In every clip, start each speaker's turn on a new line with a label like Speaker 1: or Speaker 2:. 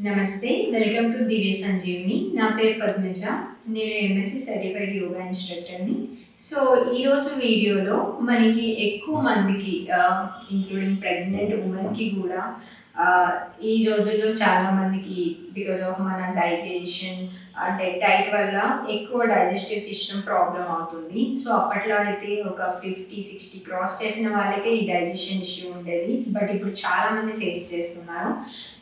Speaker 1: నమస్తే, welcome to దివ్య సంజీవిని. నా పేరు పద్మజ. నేను ఎంఎస్సి సర్టిఫైడ్ యోగా ఇన్స్ట్రక్టర్ని. సో ఈరోజు వీడియోలో మనకి ఎక్కువ మందికి ఇంక్లూడింగ్ ప్రెగ్నెంట్ ఉమెన్కి కూడా ఈ రోజుల్లో చాలా మందికి బికాజ్ ఆఫ్ మన డైజెషన్ అంటే డైట్ వల్ల ఎక్కువ డైజెస్టివ్ సిస్టమ్ ప్రాబ్లం అవుతుంది. సో అప్పట్లో అయితే ఒక 50-60 క్రాస్ చేసిన వాళ్ళకే ఈ డైజెషన్ ఇష్యూ ఉండేది, బట్ ఇప్పుడు చాలా మంది ఫేస్ చేస్తున్నారు.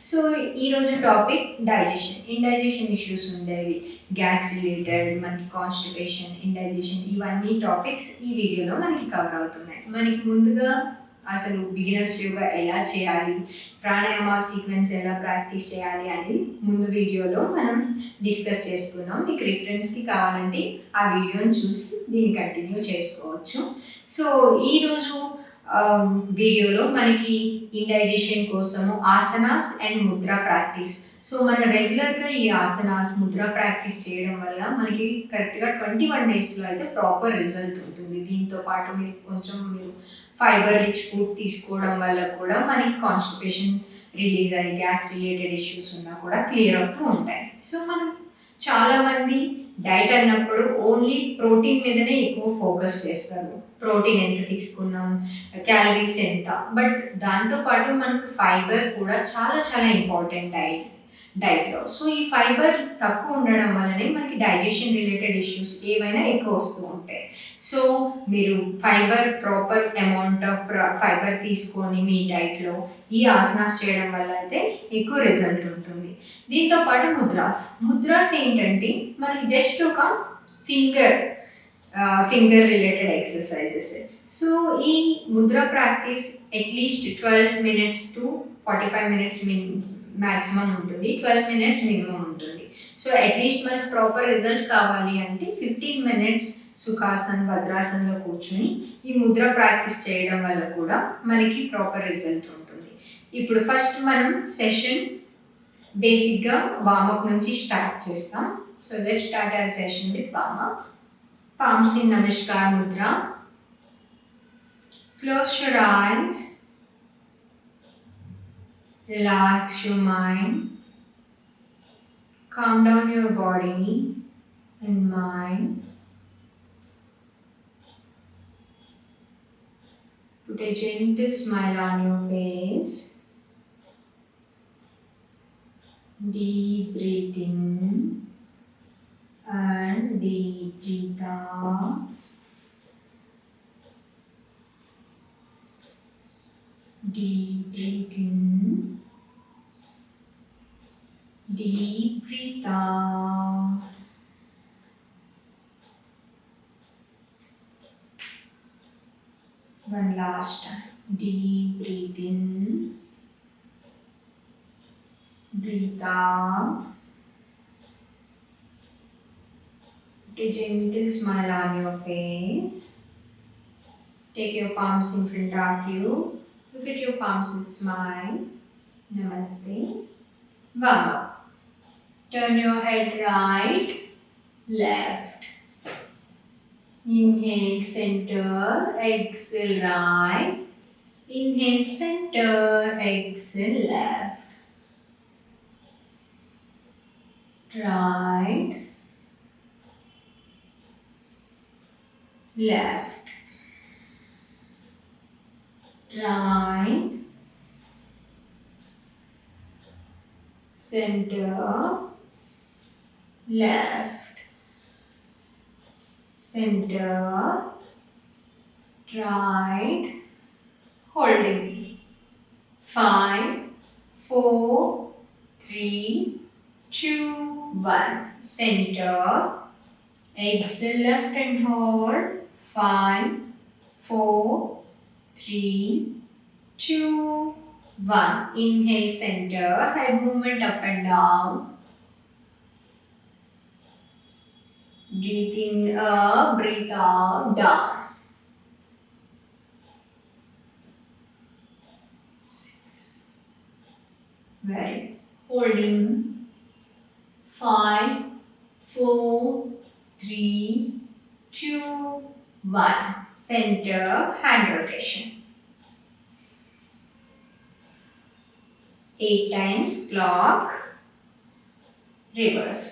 Speaker 1: సో ఈరోజు టాపిక్ డైజెషన్, ఇండైజెషన్ ఇష్యూస్ ఉండేవి, గ్యాస్ రిలేటెడ్, మనకి కాన్స్టిపేషన్, ఇండైజెషన్, ఇవన్నీ టాపిక్స్ ఈ వీడియోలో మనకి కవర్ అవుతున్నాయి. మనకి ముందుగా అసలు బిగినర్స్ యోగా ఎలా చేయాలి, ప్రాణాయామ సీక్వెన్స్ ఎలా ప్రాక్టీస్ చేయాలి అనేది ముందు వీడియోలో మనం డిస్కస్ చేసుకున్నాం. మీకు రిఫరెన్స్కి కావాలంటే ఆ వీడియోని చూసి దీన్ని కంటిన్యూ చేసుకోవచ్చు. సో ఈరోజు వీడియోలో మనకి ఇండైజెషన్ కోసము asanas and Mudra practice. So మనం రెగ్యులర్గా ఈ ఆసనాస్ ముద్ర ప్రాక్టీస్ చేయడం వల్ల మనకి కరెక్ట్గా 21 డేస్లో అయితే ప్రాపర్ రిజల్ట్ ఉంటుంది. దీంతో పాటు మీరు ఫైబర్ రిచ్ ఫుడ్ తీసుకోవడం వల్ల కూడా మనకి కాన్స్టిపేషన్ రిలీజ్ అయ్యి గ్యాస్ రిలేటెడ్ ఇష్యూస్ ఉన్నా కూడా క్లియర్ అవుతూ ఉంటాయి. సో మనం చాలామంది డైట్ అన్నప్పుడు ఓన్లీ ప్రోటీన్ మీదనే ఎక్కువ ఫోకస్ చేస్తారు. ప్రోటీన్ ఎంత తీసుకున్నాం, క్యాలరీస్ ఎంత, బట్ దాంతోపాటు మనకు ఫైబర్ కూడా చాలా చాలా ఇంపార్టెంట్ డైట్లో. సో ఈ ఫైబర్ తక్కువ ఉండడం వల్లనే మనకి డైజెషన్ రిలేటెడ్ ఇష్యూస్ ఏవైనా ఎక్కువ వస్తూ ఉంటాయి. సో మీరు fibre proper amount of fibre తీసుకొని మీ డైట్లో ఈ ఆసనాస్ చేయడం వల్ల అయితే ఎక్కువ రిజల్ట్ ఉంటుంది. దీంతో పాటు ముద్రాస్ ఏంటంటే మనకి జస్ట్ ఒక ఫింగర్ రిలేటెడ్ ఎక్సర్సైజెస్. సో ఈ Mudra practice at least 12 minutes to 45 minutes maximum ఉంటుంది, 12 minutes మినిమం ఉంటుంది. సో అట్లీస్ట్ మనకు ప్రాపర్ రిజల్ట్ కావాలి అంటే 15 minutes సుఖాసన్, వజ్రాసన్లో కూర్చుని ఈ ముద్ర ప్రాక్టీస్ చేయడం వల్ల కూడా మనకి ప్రాపర్ రిజల్ట్ ఉంటుంది. ఇప్పుడు ఫస్ట్ మనం సెషన్ బేసిక్గా వార్మప్ నుంచి స్టార్ట్ చేస్తాం. So let's start our session with warm up. Palms in Namaskar Mudra. Close your eyes. Relax your mind. Calm down your body and mind. Put a gentle smile on your face. Deep breath in and deep breathe out. Deep breathe in, deep breathe out. One last time. Deep breathe in, breathe out. Put a gentle smile on your face. Take your palms in front of you. Look at your palms and smile. Namaste. Warm up. Turn your head right, left. Inhale, center, exhale, right. Inhale, center, exhale, left. Right. Left, right, center, left, center, right, holding. 5, 4, 3, 2, 1. Center, exhale, left and hold. 5, 4, 3, 2, 1. Inhale, center, head movement up and down. Breathe in up, breathe out, down. 6. Very. Holding. 5, 4, 3, 2, 1. Center, hand rotation. 8 times clock. reverse.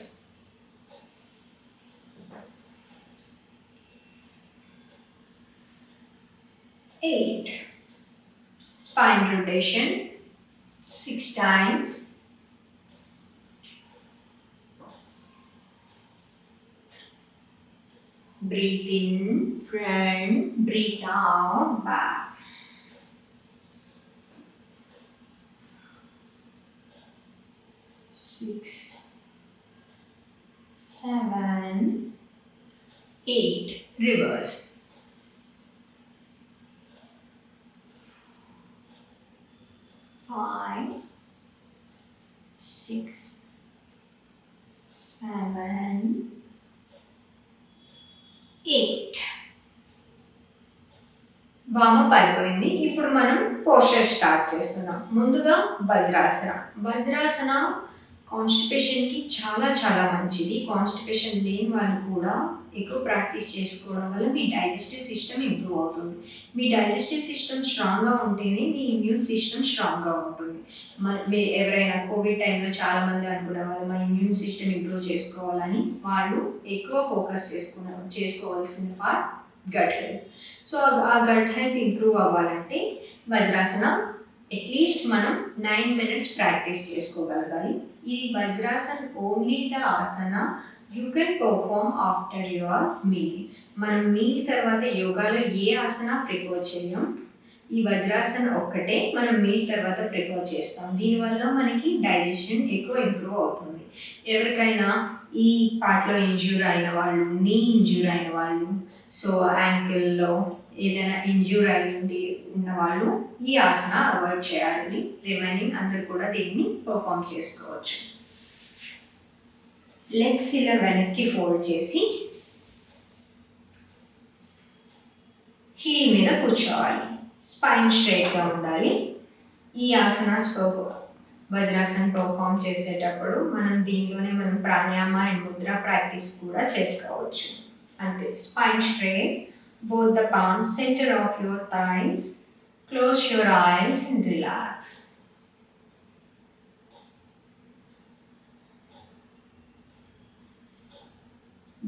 Speaker 1: 8. Spine rotation 6 times. Breathe in, front, breathe out, back. 6, 7, 8. Reverse. 5, 6, 7, 8. Warm up అయిపోయింది. ఇప్పుడు మనం posture start చేస్తున్నాం. ముందుగా వజ్రాసన. వజ్రాసన కాన్స్టిపేషన్కి చాలా చాలా మంచిది. Constipation లేని వాళ్ళు కూడా ఎక్కువ ప్రాక్టీస్ చేసుకోవడం వల్ల మీ డైజెస్టివ్ సిస్టమ్ ఇంప్రూవ్ అవుతుంది. మీ డైజెస్టివ్ సిస్టమ్ స్ట్రాంగ్గా ఉంటేనే మీ ఇమ్యూన్ సిస్టమ్ స్ట్రాంగ్గా ఉంటుంది. ఎవరైనా కోవిడ్ టైంలో చాలామంది అనుకునే వాళ్ళు మా ఇమ్యూన్ సిస్టమ్ ఇంప్రూవ్ చేసుకోవాలని వాళ్ళు ఎక్కువ ఫోకస్ చేసుకోవాల్సిన పార్ట్ గట్ హెల్త్. సో ఆ గట్ హెల్త్ ఇంప్రూవ్ అవ్వాలంటే వజ్రాసన అట్లీస్ట్ మనం 9 minutes ప్రాక్టీస్ చేసుకోగలగాలి. ఈ Vajrasana only the Haasan you can perform after your meal. మనం మీల్ తర్వాత యోగాలో ఏ ఆసన ప్రిఫర్ చేయం. ఈ వజ్రాసన ఒక్కటే మనం మీల్ తర్వాత ప్రిఫర్ చేస్తాం. దీనివల్ల మనకి డైజెషన్ ఎక్కువ ఇంప్రూవ్ అవుతుంది. ఎవరికైనా ఈ పార్ట్లో ఇంజ్యూర్ అయిన వాళ్ళు, నీ ఇంజ్యూర్ అయిన వాళ్ళు, సో యాంకిల్లో ఏదైనా ఇంజ్యూర్ అయి ఉన్న వాళ్ళు ఈ ఆసన అవాయిడ్ చేయాలి. రిమైనింగ్ అందరు కూడా దీన్ని పర్ఫామ్ చేసుకోవచ్చు. లెగ్స్ ఇలా వెనక్కి ఫోల్డ్ చేసి హీల్ మీద కూర్చోవాలి. స్పైన్ స్ట్రైట్గా ఉండాలి. ఈ ఆసనాస్ వజ్రాసన పర్ఫామ్ చేసేటప్పుడు మనం దీనిలోనే మనం ప్రాణాయామ అండ్ ముద్ర ప్రాక్టీస్ కూడా చేసుకోవచ్చు. అంతే. Spine straight, both the palms, center of your thighs. Close your eyes and relax.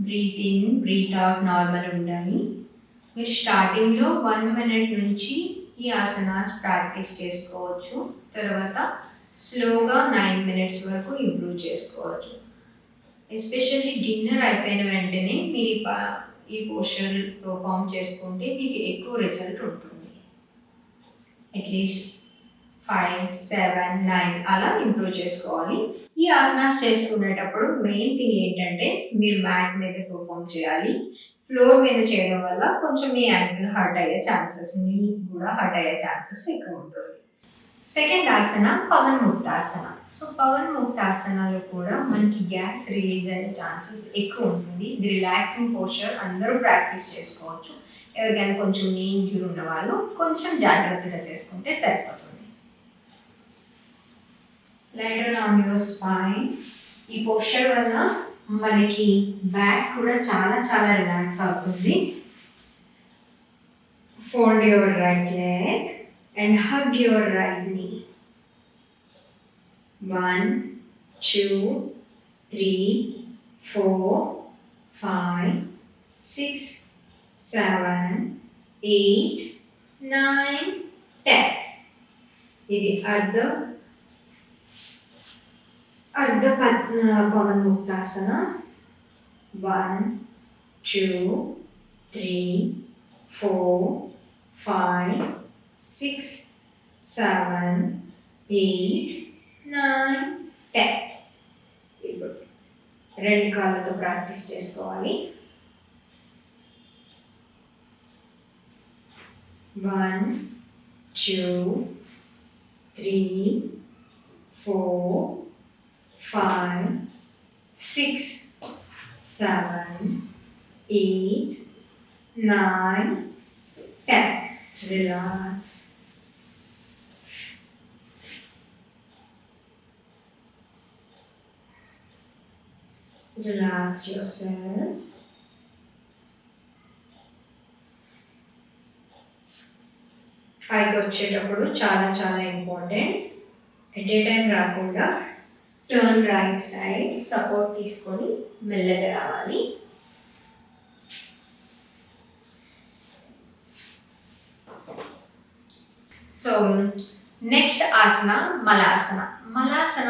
Speaker 1: Breathe in, breathe out normal ఉండాలి. మీరు స్టార్టింగ్లో 1 minute నుంచి ఈ ఆసనాస్ ప్రాక్టీస్ చేసుకోవచ్చు. తర్వాత స్లోగా 9 minutes వరకు ఇంప్రూవ్ చేసుకోవచ్చు. ఎస్పెషల్లీ డిన్నర్ అయిపోయిన వెంటనే మీరు ఈ పోస్చర్ పర్ఫామ్ చేసుకుంటే మీకు ఎక్కువ రిజల్ట్ ఉంటుంది. అట్లీస్ట్ 5, 7, 9 అలా ఇంప్రూవ్ చేసుకోవాలి. ఈ ఆసనాస్ చేసుకునేటప్పుడు మెయిన్ థింగ్ ఏంటంటే మీరు మ్యాట్ మీద పర్ఫామ్ చేయాలి. ఫ్లోర్ మీద చేయడం వల్ల కొంచెం మీ యాంకిల్ హర్ట్ అయ్యే ఛాన్సెస్, నీ కూడా హర్ట్ అయ్యే ఛాన్సెస్ ఎక్కువ ఉంటుంది. సెకండ్ ఆసన పవన్ ముక్తాసన. సో పవన్ ముక్తాసనలో కూడా మనకి గ్యాస్ రిలీజ్ అయ్యే ఛాన్సెస్ ఎక్కువ ఉంటుంది. ఇది రిలాక్సింగ్ పోస్చర్, అందరూ ప్రాక్టీస్ చేసుకోవచ్చు. ఎవరికైనా కొంచెం నీ ఇంజ్యూరీ ఉన్న వాళ్ళు కొంచెం జాగ్రత్తగా చేసుకుంటే సరిపోతుంది. లైడర్ ఆన్ యువర్ స్పైన్. ఈ పోస్చర్ వల్ల మనకి బ్యాక్ కూడా చాలా చాలా రిలాక్స్ అవుతుంది. Fold your right leg and hug your right knee. 1, 2, 3, 4, 5, 6, 7, 8, 9, 10. ఇది అర్ధ పవన్ ముక్తాసన. 1, 2, 3, 4, 5, 6, 7, 8, 9, 10. ఇప్పుడు రెండు కాళ్ళతో ప్రాక్టీస్ చేసుకోవాలి. 1, 2, 3, 4, 5, 6, 7, 8, 9, 10. Relax. Relax yourself. పైకి వచ్చేటప్పుడు చాలా చాలా ఇంపార్టెంట్. ఎట్ ఏ టైం రాకుండా టర్న్ రైట్ సైడ్, సపోర్ట్ తీసుకొని మెల్లగా రావాలి. సో నెక్స్ట్ ఆసన మలాసన. మలాసన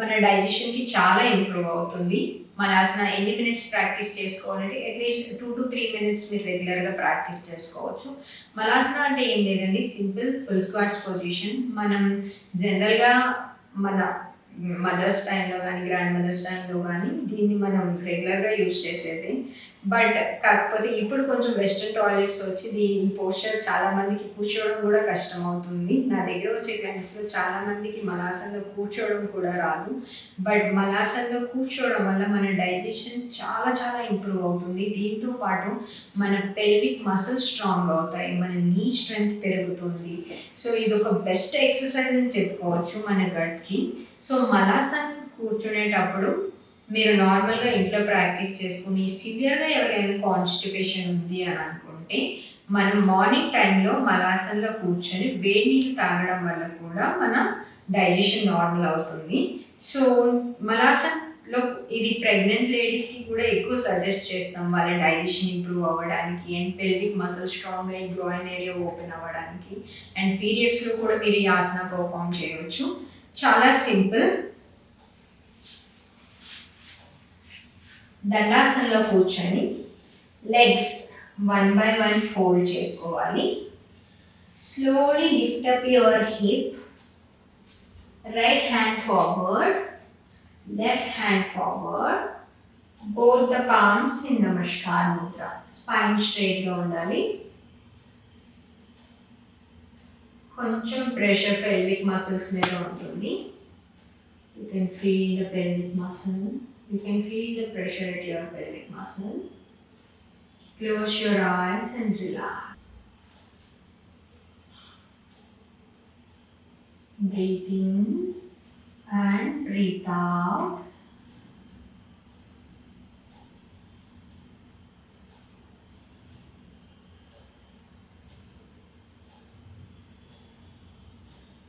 Speaker 1: మన డైజెషన్కి చాలా ఇంప్రూవ్ అవుతుంది. మలాసన ఎన్ని మినిట్స్ ప్రాక్టీస్ చేసుకోవాలంటే అట్లీస్ట్ 2 to 3 minutes మీరు రెగ్యులర్గా ప్రాక్టీస్ చేసుకోవచ్చు. మలాసన అంటే ఏం లేదండి, సింపుల్ ఫుల్ స్క్వాట్స్ పొజిషన్. మనం జనరల్గా మన మదర్స్ టైంలో కానీ గ్రాండ్ మదర్స్ టైంలో కానీ దీన్ని మనం రెగ్యులర్గా యూజ్ చేసేది. బట్ కాకపోతే ఇప్పుడు కొంచెం వెస్ట్రన్ టాయిలెట్స్ వచ్చి దీని పోస్చర్ చాలా మందికి కూర్చోవడం కూడా కష్టం అవుతుంది. నా దగ్గర వచ్చే క్లయింట్స్లో చాలా మందికి మలాసనలో కూర్చోవడం కూడా రాదు. బట్ మలాసనలో కూర్చోవడం వల్ల మన డైజెషన్ చాలా చాలా ఇంప్రూవ్ అవుతుంది. దీంతో పాటు మన పెల్విక్ మసిల్స్ స్ట్రాంగ్ అవుతాయి, మన నీ స్ట్రెంగ్త్ పెరుగుతుంది. సో ఇది ఒక బెస్ట్ ఎక్సర్సైజ్ అని చెప్పుకోవచ్చు మన గట్కి. సో మలాసన కూర్చునేటప్పుడు మీరు నార్మల్గా ఇంట్లో ప్రాక్టీస్ చేసుకుని సివియర్గా ఎవరికైనా కాన్స్టిపేషన్ ఉంది అని అనుకుంటే మనం మార్నింగ్ టైంలో మలాసనలో కూర్చొని వేడి నీళ్ళు తాగడం వల్ల కూడా మన డైజెషన్ నార్మల్ అవుతుంది. సో మలాసనలో ఇది ప్రెగ్నెంట్ లేడీస్కి కూడా ఎక్కువ సజెస్ట్ చేస్తాం, వాళ్ళ డైజెషన్ ఇంప్రూవ్ అవ్వడానికి అండ్ పెల్విక్ మసిల్ స్ట్రాంగ్ అయ్యి గ్రోయిన్ ఏరియా ఓపెన్ అవ్వడానికి అండ్ పీరియడ్స్లో కూడా మీరు ఈ ఆసన పర్ఫామ్ చేయవచ్చు. చాలా సింపుల్. దండాసనలో కూర్చొని లెగ్స్ 1 by 1 ఫోల్డ్ చేసుకోవాలి. Slowly lift up your hip, right hand forward, left hand forward, both the palms in namaskar Mudra. Spine స్ట్రైట్గా ఉండాలి. కొంచెం ప్రెషర్ పెల్విక్ మసిల్స్ మీద ఉంటుంది. You can feel the pelvic muscle. You can feel the pressure at your pelvic muscle. Close your eyes and relax. Breathe in and breathe out.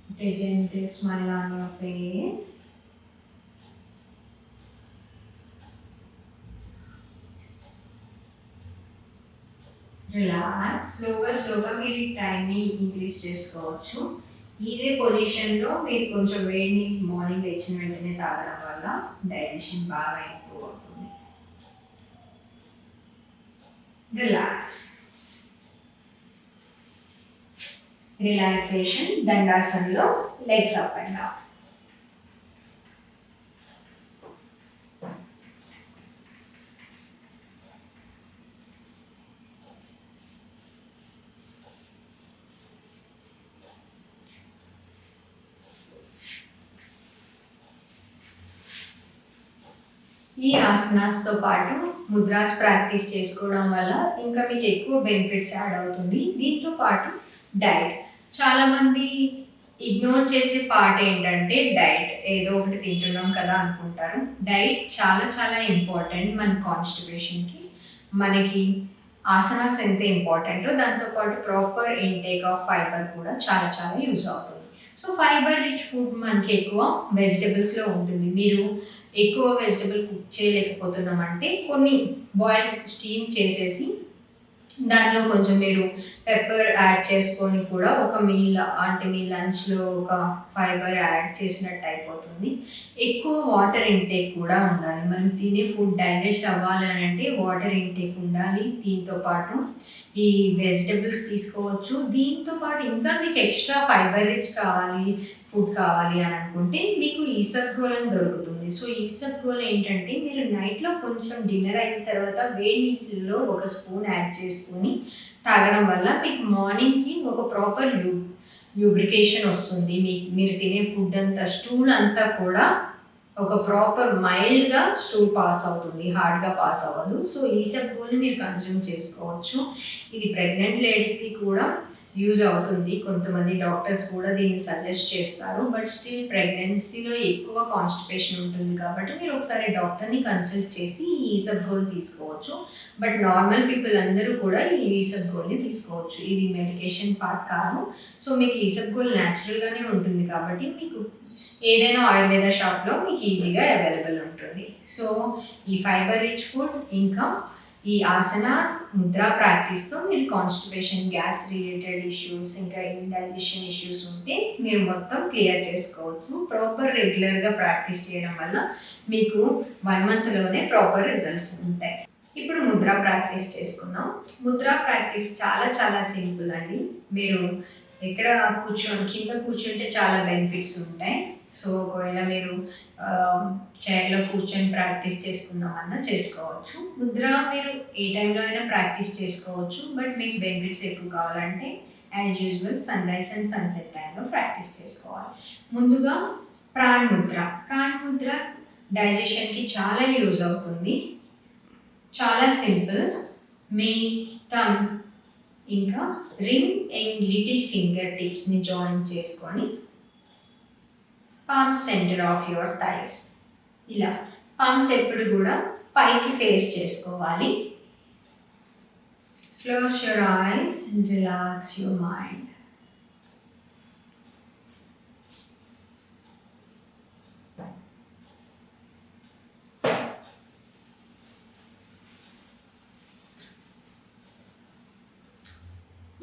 Speaker 1: Put a gentle smile on your face. Relax. స్లోగా మీరు టైంని increase చేసుకోవచ్చు. ఇదే పొజిషన్లో మీరు కొంచెం వేడిని morning లేచిన వెంటనే తాగడం వల్ల డైజెషన్ బాగా ఇంప్రూవ్ అవుతుంది. రిలాక్స్. రిలాక్సేషన్. దండాసనలో లెగ్స్ అప్ అండ్ డౌన్. ఈ ఆసనాస్తో పాటు ముద్రాస్ ప్రాక్టీస్ చేసుకోవడం వల్ల ఇంకా మీకు ఎక్కువ బెనిఫిట్స్ యాడ్ అవుతుంది. దీంతో పాటు డైట్. చాలామంది ఇగ్నోర్ చేసే పార్ట్ ఏంటంటే డైట్. ఏదో ఒకటి తింటున్నాం కదా అనుకుంటారు. డైట్ చాలా చాలా ఇంపార్టెంట్ మన కాన్స్టిపేషన్కి. మనకి ఆసనాస్ ఎంత ఇంపార్టెంటో దాంతోపాటు ప్రాపర్ ఇంటేక్ ఆఫ్ ఫైబర్ కూడా చాలా చాలా యూజ్ అవుతుంది. సో ఫైబర్ రిచ్ ఫుడ్ మనకి ఎక్కువ వెజిటబుల్స్లో ఉంటుంది. మీరు ఎక్కువ వెజిటబుల్ కుక్ చేయలేకపోతున్నామంటే కొన్ని బాయిల్డ్ స్టీమ్ చేసేసి దాంట్లో కొంచెం మీరు పెప్పర్ యాడ్ చేసుకొని కూడా ఒక మీల్ అంటే మీ లంచ్లో ఒక ఫైబర్ యాడ్ చేసినట్టు అయిపోతుంది. ఎక్కువ వాటర్ ఇంటేక్ కూడా ఉండాలి. మనం తినే ఫుడ్ డైజెస్ట్ అవ్వాలి అని అంటే వాటర్ ఇంటేక్ ఉండాలి. దీంతో పాటు ఈ వెజిటబుల్స్ తీసుకోవచ్చు. దీంతో పాటు ఇంకా మీకు ఎక్స్ట్రా ఫైబర్ రిచ్ కావాలి ఫుడ్ కావాలి అని అనుకుంటే మీకు ఈసబ్గోల్ అని దొరుకుతుంది. సో ఈసబ్గోల్ ఏంటంటే మీరు నైట్లో కొంచెం డిన్నర్ అయిన తర్వాత వేడి నీటిలో 1 స్పూన్ యాడ్ చేసుకొని తాగడం వల్ల మీకు మార్నింగ్కి ఒక ప్రాపర్ ల్యూబ్రికేషన్ వస్తుంది. మీరు తినే ఫుడ్ అంతా స్టూల్ అంతా కూడా ఒక ప్రాపర్ మైల్డ్గా స్టూల్ పాస్ అవుతుంది, హార్డ్గా పాస్ అవ్వదు. సో ఈసబ్గోల్ని మీరు కన్జ్యూమ్ చేసుకోవచ్చు. ఇది ప్రెగ్నెంట్ లేడీస్కి కూడా యూజ్ అవుతుంది. కొంతమంది డాక్టర్స్ కూడా దీన్ని సజెస్ట్ చేస్తారు. బట్ స్టిల్ ప్రెగ్నెన్సీలో ఎక్కువ కాన్స్టిపేషన్ ఉంటుంది కాబట్టి మీరు ఒకసారి డాక్టర్ని కన్సల్ట్ చేసి ఈ ఈసబ్గోల్ తీసుకోవచ్చు. బట్ నార్మల్ పీపుల్ అందరూ కూడా ఈ ఈసబ్గోల్ని తీసుకోవచ్చు. ఇది మెడికేషన్ పార్ట్ కాదు. సో మీకు ఈసబ్గోల్ న్యాచురల్గానే ఉంటుంది కాబట్టి మీకు ఏదైనా ఆయుర్వేద షాప్లో మీకు ఈజీగా అవైలబుల్ ఉంటుంది. సో ఈ ఫైబర్ రిచ్ ఫుడ్ ఇంకా ఈ ఆసనాస్ ముద్రా ప్రాక్టీస్తో మీరు కాన్స్టిపేషన్, గ్యాస్ రిలేటెడ్ ఇష్యూస్, ఇంకా ఇండైజెషన్ ఇష్యూస్ ఉంటే మీరు మొత్తం క్లియర్ చేసుకోవచ్చు. ప్రాపర్ రెగ్యులర్గా ప్రాక్టీస్ చేయడం వల్ల మీకు 1 మంత్లోనే ప్రాపర్ రిజల్ట్స్ ఉంటాయి. ఇప్పుడు ముద్రా ప్రాక్టీస్ చేసుకుందాం. ముద్రా ప్రాక్టీస్ చాలా చాలా సింపుల్ అండి. మీరు ఎక్కడ కింద కూర్చుంటే చాలా బెనిఫిట్స్ ఉంటాయి. సో ఒకవేళ మీరు చైర్లో కూర్చొని ప్రాక్టీస్ చేసుకుందామన్నా చేసుకోవచ్చు. ముద్ర మీరు ఏ టైంలో అయినా ప్రాక్టీస్ చేసుకోవచ్చు. బట్ మీకు బెనిఫిట్స్ ఎక్కువ కావాలంటే as usual sunrise and sunset టైంలో ప్రాక్టీస్ చేసుకోవాలి. ముందుగా ప్రాణ్ ముద్ర. ప్రాణ్ ముద్ర డైజెషన్కి చాలా యూజ్ అవుతుంది. చాలా సింపుల్. మీ థంబ్ ఇంకా రింగ్ అండ్ లిటిల్ ఫింగర్ టిప్స్ని జాయిన్ చేసుకొని palm centre of your thighs, ఇలా పామ్స్ ఎప్పుడు కూడా పైకి ఫేస్ చేసుకోవాలి. Close your eyes and relax your mind.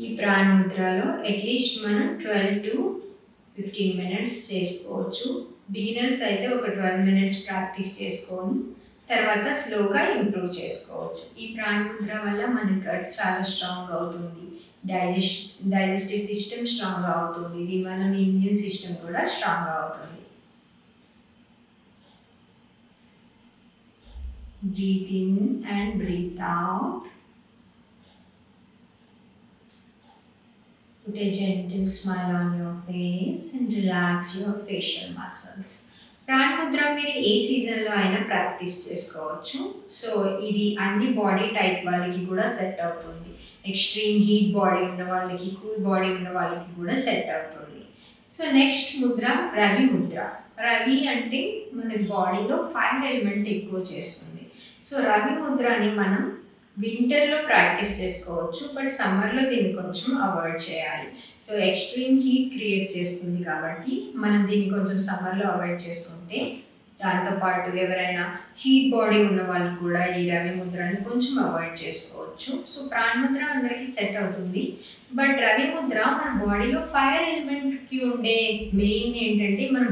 Speaker 1: ఈ ప్రాణ్ ముద్రలో అట్లీస్ట్ మనం 12 to 15 minutes చేసుకోవచ్చు. బిగినర్స్ అయితే ఒక 12 minutes ప్రాక్టీస్ చేసుకొని తర్వాత స్లోగా ఇంప్రూవ్ చేసుకోవచ్చు. ఈ ప్రాణ్ ముద్ర వల్ల మన గట్ చాలా స్ట్రాంగ్ అవుతుంది. డైజెస్టివ్ సిస్టమ్ స్ట్రాంగ్ అవుతుంది. దీనివల్ల మీ ఇమ్యూన్ సిస్టమ్ కూడా స్ట్రాంగ్ అవుతుంది. Breathe in and breathe out. Put a gentle smile on your face and relax your facial muscles. PRAN Mudra మీరు ఏ సీజన్లో అయినా ప్రాక్టీస్ చేసుకోవచ్చు. సో ఇది అన్ని బాడీ టైప్ వాళ్ళకి కూడా సెట్ అవుతుంది. ఎక్స్ట్రీమ్ హీట్ బాడీ ఉన్న వాళ్ళకి, కూల్ బాడీ ఉన్న వాళ్ళకి కూడా సెట్ అవుతుంది. So next Mudra Ravi Mudra. రవి అంటే మన బాడీలో ఫైర్ ఎలిమెంట్ ఎక్కువ చేస్తుంది. సో రవి ముద్రని మనం వింటర్లో ప్రాక్టీస్ చేసుకోవచ్చు. బట్ సమ్మర్లో దీన్ని కొంచెం అవాయిడ్ చేయాలి. సో ఎక్స్ట్రీమ్ హీట్ క్రియేట్ చేస్తుంది కాబట్టి మనం దీన్ని కొంచెం సమ్మర్లో అవాయిడ్ చేసుకుంటే, దాంతోపాటు ఎవరైనా హీట్ బాడీ ఉన్న వాళ్ళు కూడా ఈ రవి ముద్రని కొంచెం అవాయిడ్ చేసుకోవచ్చు. సో ప్రాణ్ ముద్ర అందరికీ సెట్ అవుతుంది. బట్ రవి ముద్ర మన బాడీలో ఫైర్ ఎలిమెంట్కి ఉండే మెయిన్ ఏంటంటే మన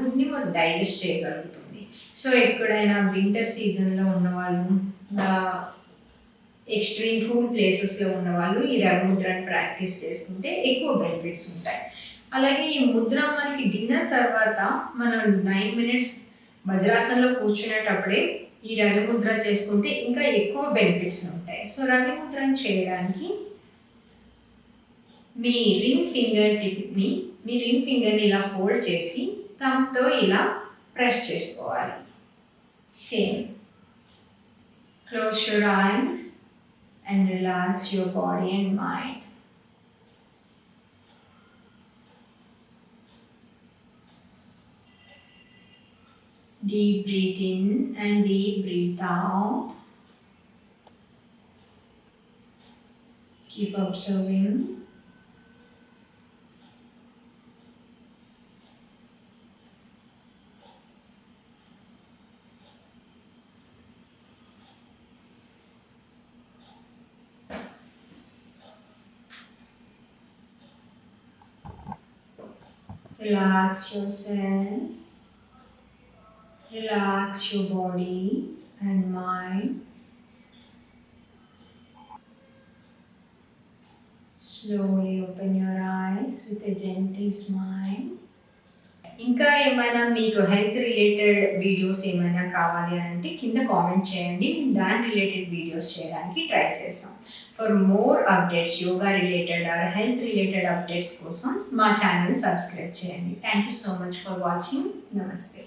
Speaker 1: ఫుడ్ని మనం డైజెస్ట్ చేయగలుగుతుంది. సో ఎక్కడైనా వింటర్ సీజన్లో ఉన్నవాళ్ళు, ఎక్స్ట్రీమ్ కూల్ ప్లేసెస్లో ఉన్నవాళ్ళు ఈ రవి ముద్రని ప్రాక్టీస్ చేసుకుంటే ఎక్కువ బెనిఫిట్స్ ఉంటాయి. అలాగే ఈ ముద్ర మనకి డిన్నర్ తర్వాత మనం 9 minutes వజ్రాసనంలో కూర్చునేటప్పుడే ఈ రవి ముద్ర చేసుకుంటే ఇంకా ఎక్కువ బెనిఫిట్స్ ఉంటాయి. సో రవి ముద్రని చేయడానికి మీ రింగ్ ఫింగర్ని ఇలా ఫోల్డ్ చేసి థంబ్తో ఇలా ప్రెస్ చేసుకోవాలి. Same. Close your eyes and relax your body and mind. Deep breathe in and deep breathe out. Keep observing. Relax yourself, relax your body and mind. Slowly open your eyes with a gentle smile. ఇంకా ఏమైనా మీకు health related videos ఏమైనా కావాలి అంటే కింద comment చేయండి. దాని related videos చేయడానికి ట్రై చేస్తాం. For more updates, yoga related are health related updates కోసం మా ఛానల్ సబ్స్క్రైబ్ చేయండి. Thank you so much for watching. నమస్తే.